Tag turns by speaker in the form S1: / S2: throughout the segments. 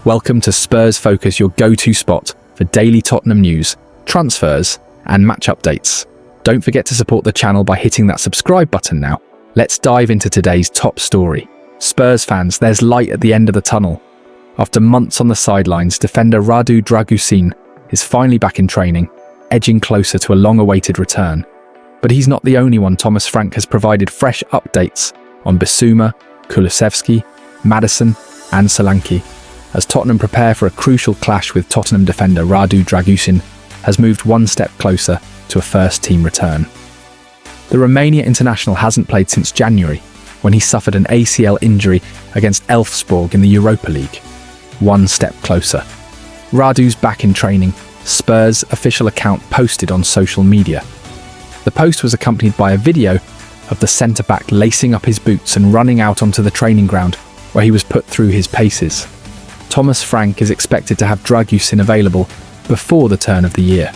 S1: Welcome to Spurs Focus, your go-to spot for daily Tottenham news, transfers, and match updates. Don't forget to support the channel by hitting that subscribe button now. Let's dive into today's top story. Spurs fans, there's light at the end of the tunnel. After months on the sidelines, defender Radu Dragusin is finally back in training, edging closer to a long-awaited return. But he's not the only one. Thomas Frank has provided fresh updates on Bissouma, Kulusevski, Maddison, and Solanke, as Tottenham prepare for a crucial clash with Tottenham defender Radu Dragusin has moved one step closer to a first-team return. The Romania international hasn't played since January, when he suffered an ACL injury against Elfsborg in the Europa League. One step closer. Radu's back in training, Spurs' official account posted on social media. The post was accompanied by a video of the centre-back lacing up his boots and running out onto the training ground, where he was put through his paces. Thomas Frank is expected to have Dragusin available before the turn of the year.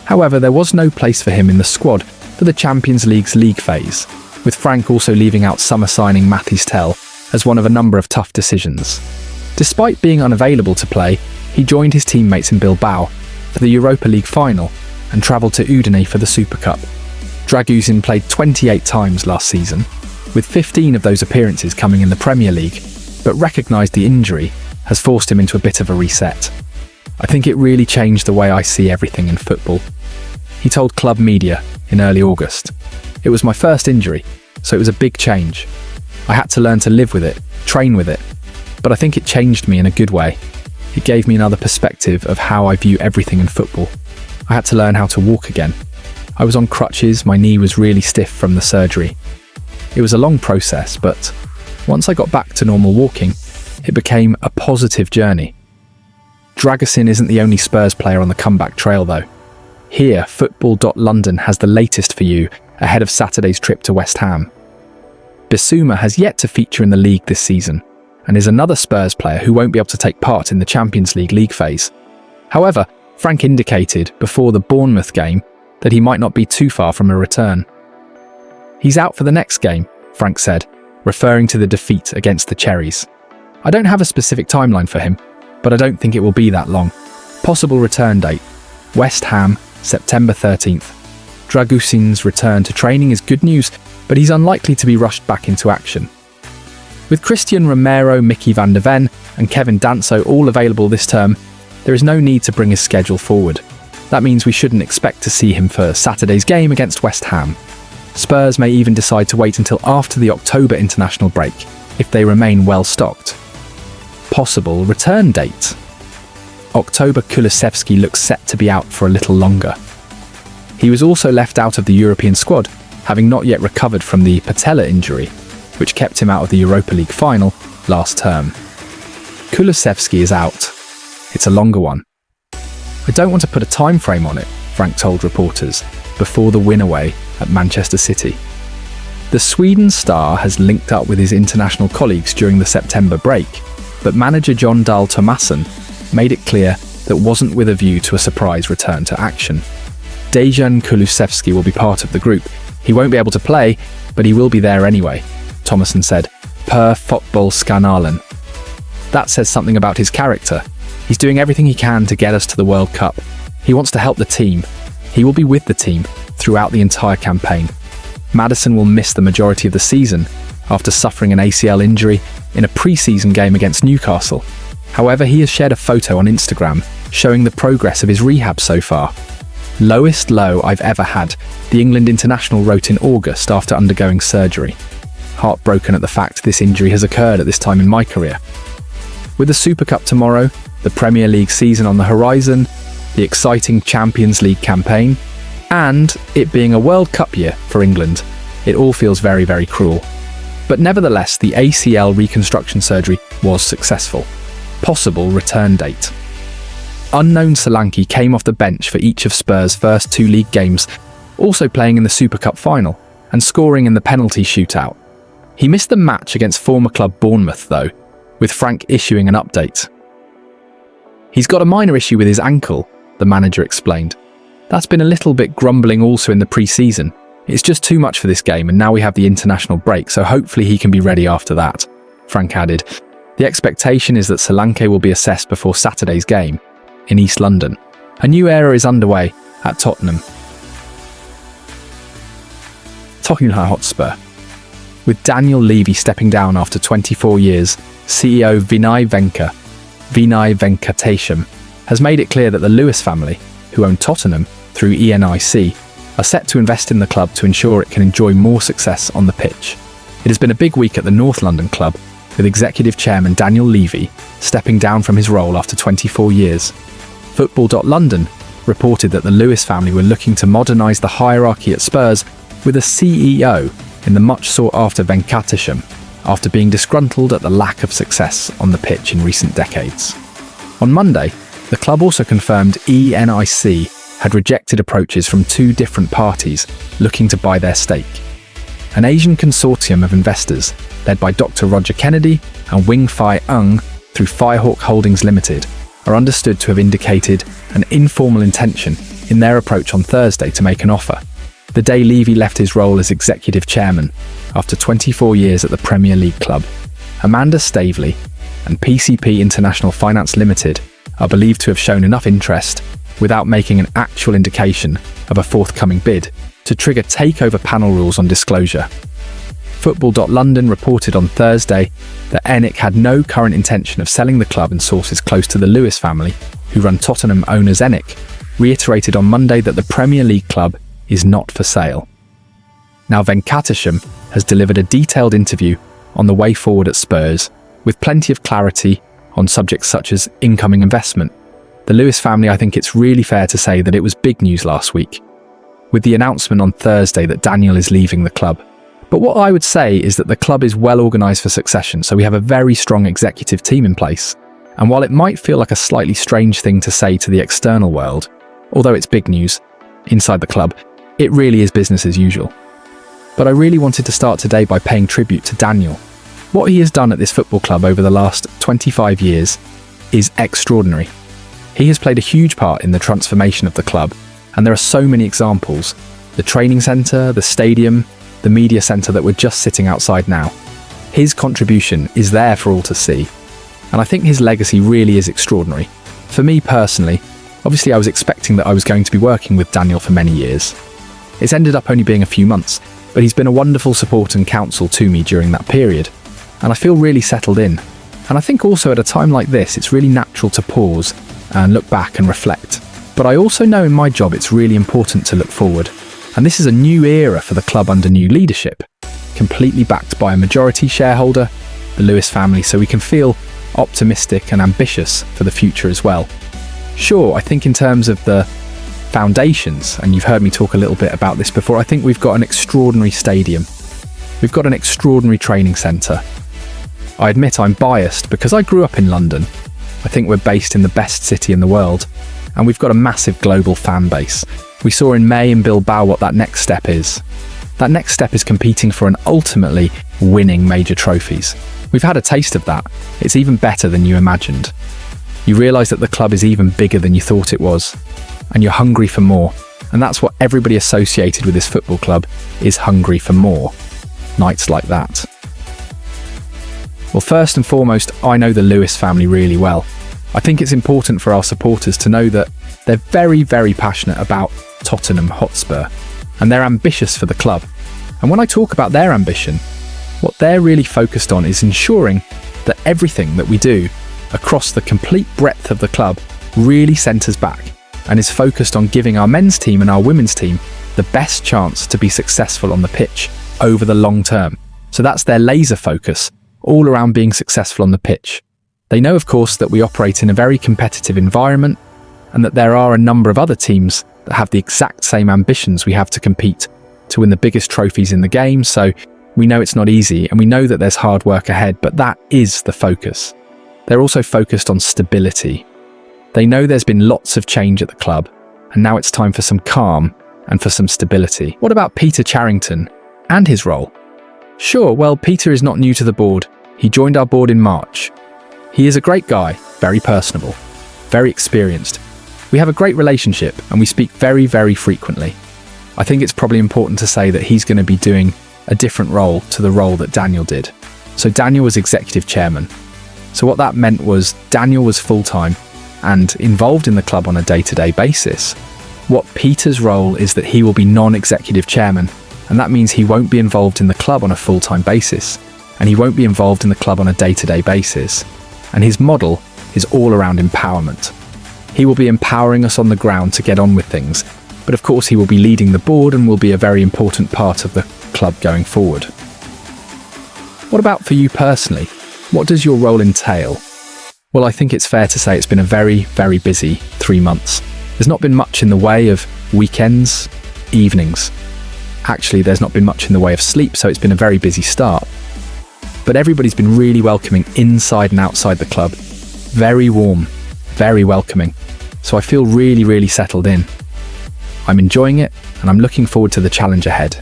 S1: However, there was no place for him in the squad for the Champions League's league phase, with Frank also leaving out summer signing Mathys Tel as one of a number of tough decisions. Despite being unavailable to play, he joined his teammates in Bilbao for the Europa League final and travelled to Udine for the Super Cup. Dragusin played 28 times last season, with 15 of those appearances coming in the Premier League, but recognised the injury has forced him into a bit of a reset. I think it really changed the way I see everything in football. He told Club Media in early August. It was my first injury, so it was a big change. I had to learn to live with it, train with it, but I think it changed me in a good way. It gave me another perspective of how I view everything in football. I had to learn how to walk again. I was on crutches, my knee was really stiff from the surgery. It was a long process, but once I got back to normal walking, it became a positive journey. Dragusin isn't the only Spurs player on the comeback trail though. Here, Football.London has the latest for you ahead of Saturday's trip to West Ham. Bissouma has yet to feature in the league this season, and is another Spurs player who won't be able to take part in the Champions League league phase. However, Frank indicated before the Bournemouth game that he might not be too far from a return. He's out for the next game, Frank said, referring to the defeat against the Cherries. I don't have a specific timeline for him, but I don't think it will be that long. Possible return date: West Ham, September 13th. Dragusin's return to training is good news, but he's unlikely to be rushed back into action. With Christian Romero, Mickey van der Ven and Kevin Danso all available this term, there is no need to bring his schedule forward. That means we shouldn't expect to see him for Saturday's game against West Ham. Spurs may even decide to wait until after the October international break, if they remain well stocked. Possible return date: October. Kulusevski looks set to be out for a little longer. He was also left out of the European squad, having not yet recovered from the patella injury, which kept him out of the Europa League final last term. Kulusevski is out. It's a longer one. I don't want to put a time frame on it, Frank told reporters before the win away at Manchester City. The Sweden star has linked up with his international colleagues during the September break, but manager Jon Dahl Tomasson made it clear that wasn't with a view to a surprise return to action. Dejan Kulusevski will be part of the group. He won't be able to play, but he will be there anyway, Tomasson said, per Fotbollskanalen. That says something about his character. He's doing everything he can to get us to the World Cup. He wants to help the team. He will be with the team throughout the entire campaign. Maddison will miss the majority of the season after suffering an ACL injury in a pre-season game against Newcastle. However, he has shared a photo on Instagram showing the progress of his rehab so far. "Lowest low I've ever had," the England international wrote in August after undergoing surgery. "Heartbroken at the fact this injury has occurred at this time in my career." With the Super Cup tomorrow, the Premier League season on the horizon, the exciting Champions League campaign, and it being a World Cup year for England, it all feels very, very cruel. But nevertheless, the ACL reconstruction surgery was successful. Possible return date: unknown Solanke came off the bench for each of Spurs' first two league games, also playing in the Super Cup final and scoring in the penalty shootout. He missed the match against former club Bournemouth though, with Frank issuing an update. "He's got a minor issue with his ankle," the manager explained. "That's been a little bit grumbling also in the pre-season. It's just too much for this game, and now we have the international break, so hopefully he can be ready after that," Frank added. The expectation is that Solanke will be assessed before Saturday's game in East London. A new era is underway at Tottenham. Tottenham Hotspur. With Daniel Levy stepping down after 24 years, CEO Venkatesham has made it clear that the Lewis family, who own Tottenham through ENIC, are set to invest in the club to ensure it can enjoy more success on the pitch. It has been a big week at the North London club, with Executive Chairman Daniel Levy stepping down from his role after 24 years. Football.London reported that the Lewis family were looking to modernise the hierarchy at Spurs with a CEO in the much sought-after Venkatesham, after being disgruntled at the lack of success on the pitch in recent decades. On Monday, the club also confirmed ENIC had rejected approaches from two different parties looking to buy their stake. An Asian consortium of investors, led by Dr. Roger Kennedy and Wing Fai Ung through Firehawk Holdings Limited, are understood to have indicated an informal intention in their approach on Thursday to make an offer, the day Levy left his role as executive chairman after 24 years at the Premier League club. Amanda Staveley and PCP International Finance Limited are believed to have shown enough interest, without making an actual indication of a forthcoming bid, to trigger takeover panel rules on disclosure. Football.London reported on Thursday that ENIC had no current intention of selling the club, and sources close to the Lewis family, who run Tottenham owners ENIC, reiterated on Monday that the Premier League club is not for sale. Now, Venkatesham has delivered a detailed interview on the way forward at Spurs, with plenty of clarity on subjects such as incoming investment. The Lewis family, I think it's really fair to say that it was big news last week, with the announcement on Thursday that Daniel is leaving the club. But what I would say is that the club is well organised for succession, so we have a very strong executive team in place. And while it might feel like a slightly strange thing to say to the external world, although it's big news, inside the club, it really is business as usual. But I really wanted to start today by paying tribute to Daniel. What he has done at this football club over the last 25 years is extraordinary. He has played a huge part in the transformation of the club, and there are so many examples. The training centre, the stadium, the media centre that we're just sitting outside now. His contribution is there for all to see, and I think his legacy really is extraordinary. For me personally, obviously I was expecting that I was going to be working with Daniel for many years. It's ended up only being a few months, but he's been a wonderful support and counsel to me during that period, and I feel really settled in. And I think also at a time like this, it's really natural to pause and look back and reflect. But I also know in my job it's really important to look forward. And this is a new era for the club under new leadership, completely backed by a majority shareholder, the Lewis family, so we can feel optimistic and ambitious for the future as well. Sure, I think in terms of the foundations, and you've heard me talk a little bit about this before, I think we've got an extraordinary stadium. We've got an extraordinary training centre. I admit I'm biased because I grew up in London. I think we're based in the best city in the world, and we've got a massive global fan base. We saw in May in Bilbao what that next step is. That next step is competing for and ultimately winning major trophies. We've had a taste of that. It's even better than you imagined. You realise that the club is even bigger than you thought it was, and you're hungry for more. And that's what everybody associated with this football club is, hungry for more. Nights like that. Well, first and foremost, I know the Lewis family really well. I think it's important for our supporters to know that they're very, very passionate about Tottenham Hotspur, and they're ambitious for the club. And when I talk about their ambition, what they're really focused on is ensuring that everything that we do across the complete breadth of the club really centres back and is focused on giving our men's team and our women's team the best chance to be successful on the pitch over the long term. So that's their laser focus, all around being successful on the pitch. They know, of course, that we operate in a very competitive environment and that there are a number of other teams that have the exact same ambitions we have to compete to win the biggest trophies in the game. So we know it's not easy, and we know that there's hard work ahead, but that is the focus. They're also focused on stability. They know there's been lots of change at the club, and now it's time for some calm and for some stability. What about Peter Charrington and his role? Sure, well, Peter is not new to the board. He joined our board in March. He is a great guy, very personable, very experienced. We have a great relationship and we speak very, very frequently. I think it's probably important to say that he's going to be doing a different role to the role that Daniel did. So Daniel was executive chairman. So what that meant was Daniel was full-time and involved in the club on a day-to-day basis. What Peter's role is that he will be non-executive chairman, and that means he won't be involved in the club on a full-time basis, and he won't be involved in the club on a day-to-day basis. And his model is all around empowerment. He will be empowering us on the ground to get on with things, but of course he will be leading the board and will be a very important part of the club going forward. What about for you personally? What does your role entail? Well, I think it's fair to say it's been a very, very busy 3 months. There's not been much in the way of weekends, evenings. Actually, there's not been much in the way of sleep, so it's been a very busy start. But everybody's been really welcoming inside and outside the club. Very warm, very welcoming. So I feel really, really settled in. I'm enjoying it, and I'm looking forward to the challenge ahead.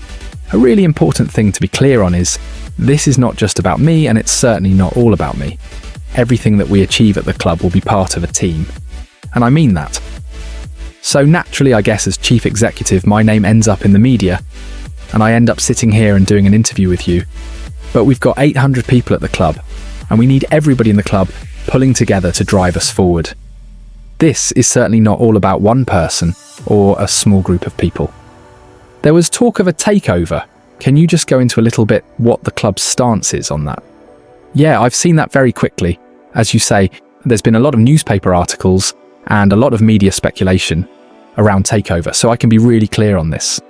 S1: A really important thing to be clear on is, this is not just about me, and it's certainly not all about me. Everything that we achieve at the club will be part of a team. And I mean that. So naturally, I guess as chief executive, my name ends up in the media, and I end up sitting here and doing an interview with you. But we've got 800 people at the club, and we need everybody in the club pulling together to drive us forward. This is certainly not all about one person or a small group of people. There was talk of a takeover. Can you just go into a little bit what the club's stance is on that? Yeah, I've seen that very quickly. As you say, there's been a lot of newspaper articles and a lot of media speculation around takeover, so I can be really clear on this.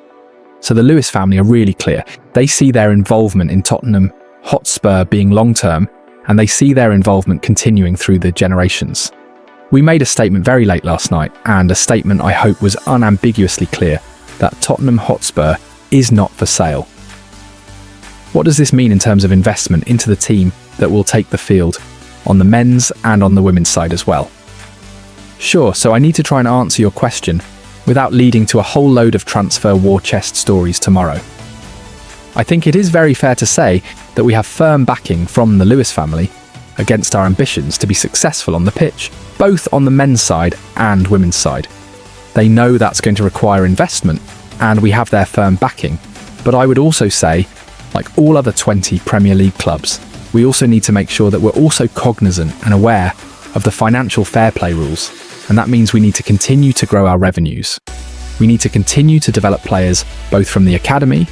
S1: So the Lewis family are really clear. They see their involvement in Tottenham Hotspur being long-term, and they see their involvement continuing through the generations. We made a statement very late last night, and a statement I hope was unambiguously clear, that Tottenham Hotspur is not for sale. What does this mean in terms of investment into the team that will take the field, on the men's and on the women's side as well? Sure, so I need to try and answer your question without leading to a whole load of transfer war chest stories tomorrow. I think it is very fair to say that we have firm backing from the Lewis family against our ambitions to be successful on the pitch, both on the men's side and women's side. They know that's going to require investment, and we have their firm backing. But I would also say, like all other 20 Premier League clubs, we also need to make sure that we're also cognizant and aware of the financial fair play rules, and that means we need to continue to grow our revenues. We need to continue to develop players both from the academy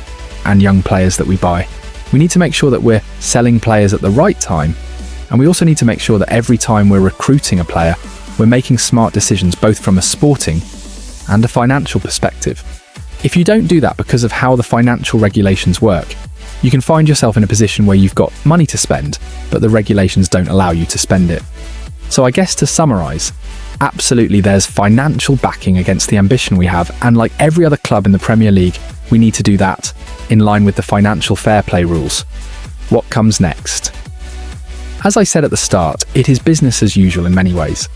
S1: and young players that we buy. We need to make sure that we're selling players at the right time, and we also need to make sure that every time we're recruiting a player, we're making smart decisions both from a sporting and a financial perspective. If you don't do that because of how the financial regulations work, you can find yourself in a position where you've got money to spend, but the regulations don't allow you to spend it. So I guess to summarise, absolutely there's financial backing against the ambition we have, and like every other club in the Premier League, we need to do that in line with the financial fair play rules. What comes next? As I said at the start, it is business as usual in many ways.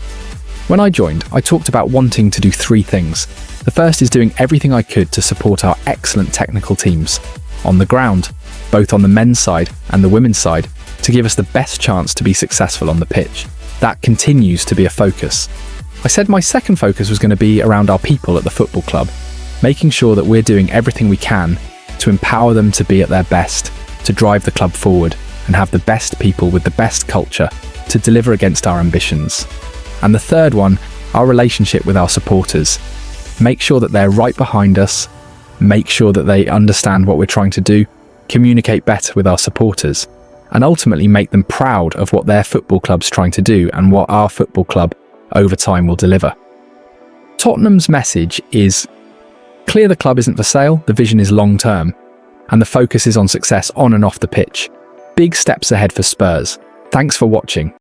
S1: When I joined, I talked about wanting to do 3 things. The first is doing everything I could to support our excellent technical teams on the ground, both on the men's side and the women's side, to give us the best chance to be successful on the pitch. That continues to be a focus. I said my second focus was going to be around our people at the football club, making sure that we're doing everything we can to empower them to be at their best, to drive the club forward, and have the best people with the best culture to deliver against our ambitions. And the third one, our relationship with our supporters. Make sure that they're right behind us, make sure that they understand what we're trying to do, communicate better with our supporters, and ultimately make them proud of what their football club's trying to do and what our football club over time will deliver. Tottenham's message is clear: the club isn't for sale, the vision is long term, and the focus is on success on and off the pitch. Big steps ahead for Spurs. Thanks for watching.